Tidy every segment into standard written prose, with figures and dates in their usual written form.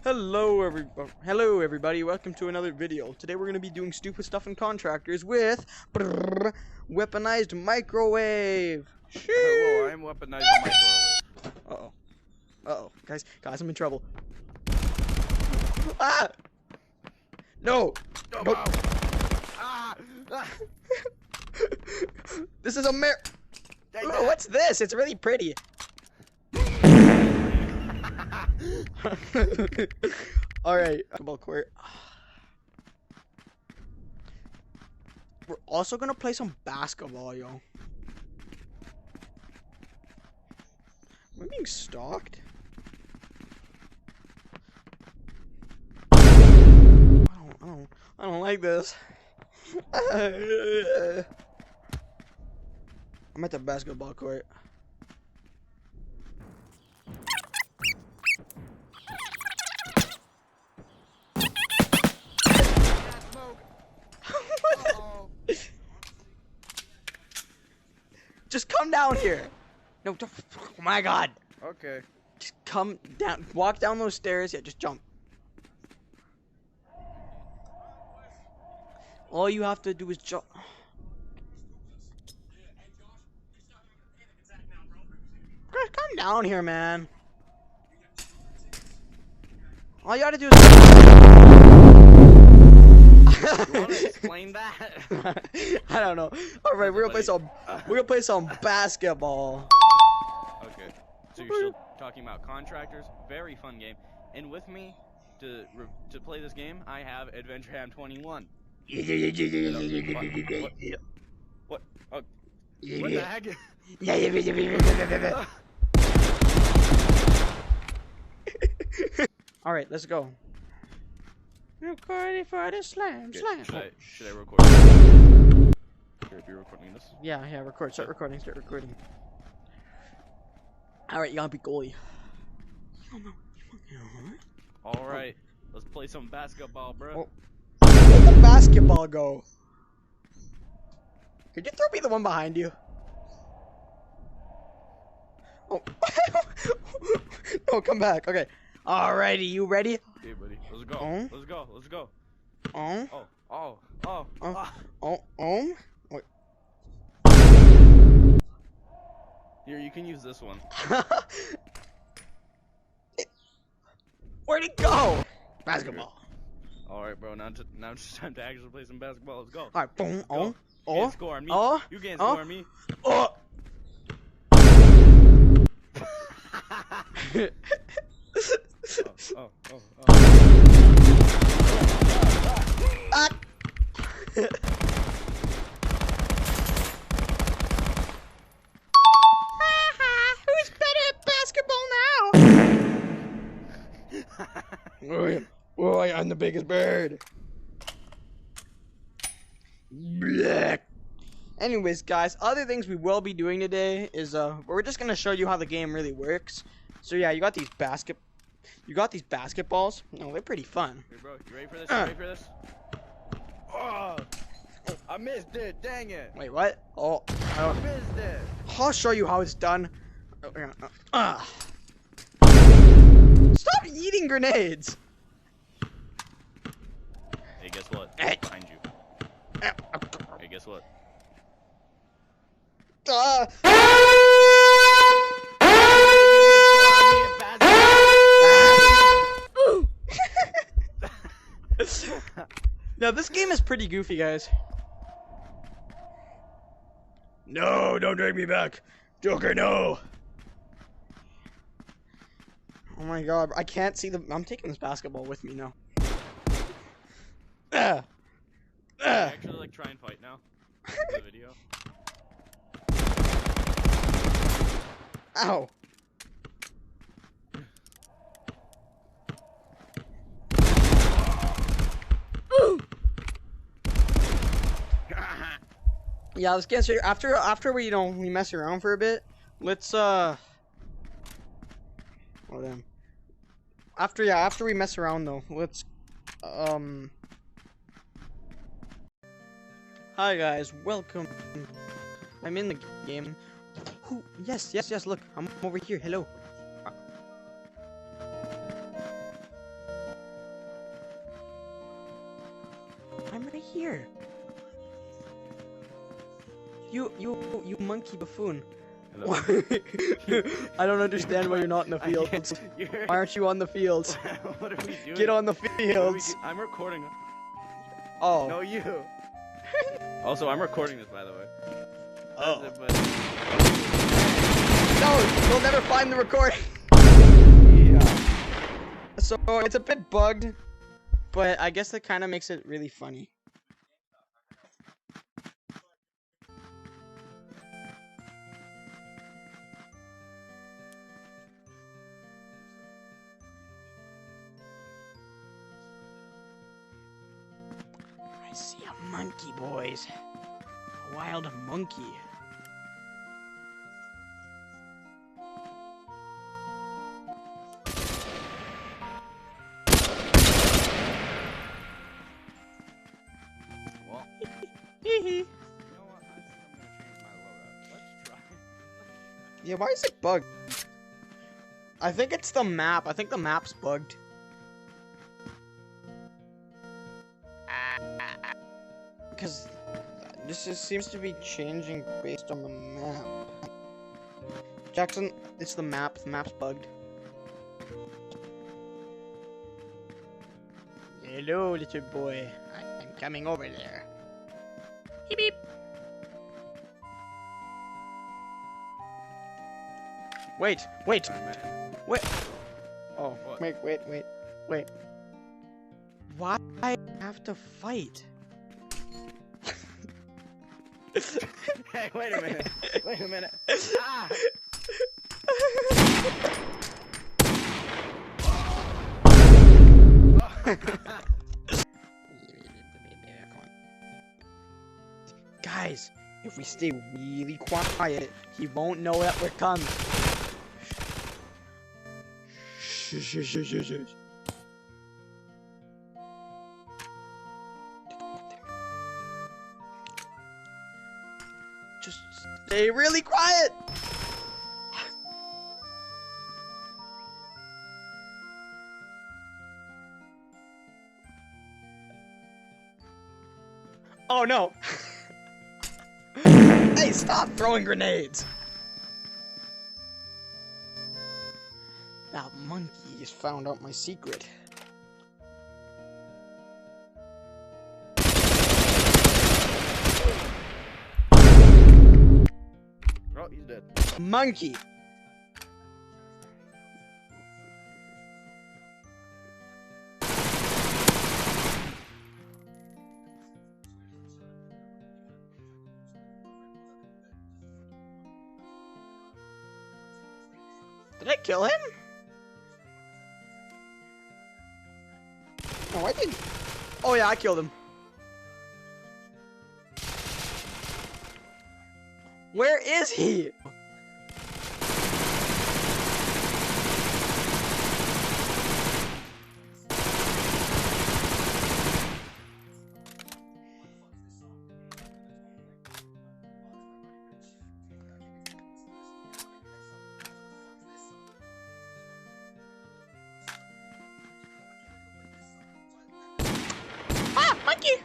Hello everybody, welcome to another video. Today we're going to be doing stupid stuff in contractors with weaponized microwave. Hello, I'm weaponized microwave. Uh-oh. Guys, I'm in trouble. Ah! No! Oh, Nope. wow. Ah! This is a Oh, what's this? It's really pretty. Alright, basketball court. We're also gonna play some basketball, yo. Am I being stalked? I don't like this. I'm at the basketball court. Just come down here. No, don't. Oh my God. Okay. Just come down. Walk down those stairs. Yeah, just jump. All you have to do is jump. Come down here, man. All you gotta do is. You want to explain that? I don't know. All right, we're gonna play some basketball. Okay. So you're still talking about contractors? Very fun game. And with me to play this game, I have Adventure Ham 21. What? Oh, what the heck? All right, let's go. Recording for the slam. Should I record? Should I be recording this? Yeah, record. Start recording. All right, you gotta be goalie. All right, let's play some basketball, bro. Where'd the basketball go? Could you throw me the one behind you? Oh, no, come back. Okay. Alrighty, you ready? Okay, buddy. Let's go. Let's go. Wait. Here, you can use this one. Where'd it go? Basketball. Alright, bro. Now it's just time to actually play some basketball. Let's go. Alright, boom. You can't score on me. You can't score on me. Who's better at basketball now? Oh, I'm the biggest bird. Blech. Anyways, guys, other things we will be doing today is we're just gonna show you how the game really works. So yeah, you got these basketballs. No, they're pretty fun. Hey, bro, you ready for this? You ready for this? Oh, I missed it. Dang it. Wait, what? Oh, I missed it. I'll show you how it's done. Stop eating grenades. Hey, guess what? Behind you. Hey, guess what? Now this game is pretty goofy, guys. No, don't drag me back, Joker. No. Oh my God, I can't see the. I'm taking this basketball with me now. I actually like try and fight now. The video. Ow. Yeah, let's get straight. After we we mess around for a bit. Let's Oh damn. After we mess around though, let's Hi guys, welcome. I'm in the game. Who? Yes, look, I'm over here. Hello. right here. You monkey buffoon. Hello. I don't understand why you're not in the fields. Why aren't you on the fields? What are we doing? Get on the What are we fields. do- I'm recording. Oh. No, you. Also, I'm recording this, by the way. Oh. But No, we'll never find the recording. yeah. So it's a bit bugged, but I guess that kind of makes it really funny. I see a monkey, boys. A wild monkey. Well, Hee hee. you know what? I think I'm gonna change my loadout. Let's try. Yeah, why is it bugged? I think it's the map. I think the map's bugged. Because this just seems to be changing based on the map. Jackson, it's the map. The map's bugged. Hello, little boy. I'm coming over there. Beep beep. Wait. Sorry, man. Wait. Oh, What? wait. Why do I have to fight? Hey, wait a minute. Wait a minute. Ah! Guys, if we stay really quiet, he won't know that we're coming. Shh. Just stay really quiet. Oh no. Hey, stop throwing grenades. That monkey has found out my secret. Oh, he's dead. Monkey. Did I kill him? No, I didn't. Oh yeah, I killed him. Where is he? Ah, monkey!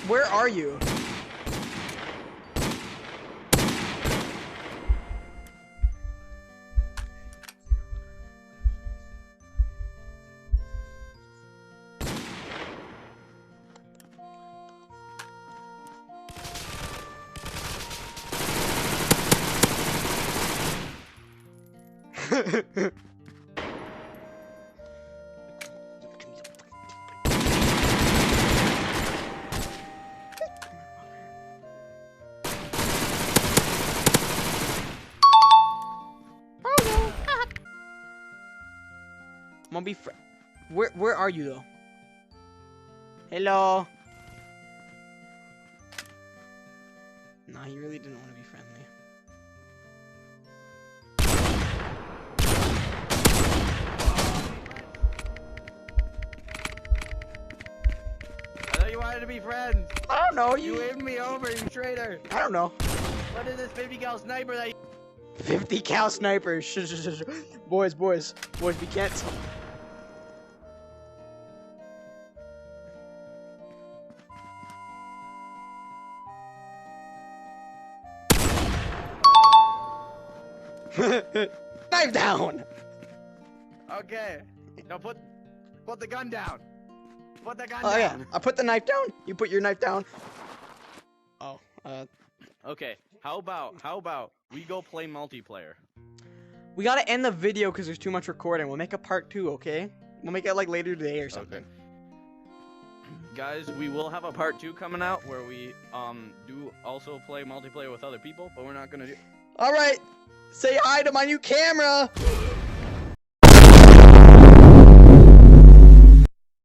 Where are you? I'm gonna be Where are you though? Hello. Nah, he really didn't want to be friendly. I thought you wanted to be friends. I don't know. You waved me over, you traitor. I don't know. What is this 50 cal sniper that you... 50 cal sniper. Shh. Boys, we can't. Knife down. Okay. Now put the gun down. Put the gun Oh yeah, down. I put the knife down. You put your knife down. Oh, Okay. How about we go play multiplayer? we gotta end the video because there's too much recording. We'll make a part 2, okay? We'll make it like later today or something. Guys, we will have a part 2 coming out where we do also play multiplayer with other people, but we're not gonna do. All right, say hi to my new camera.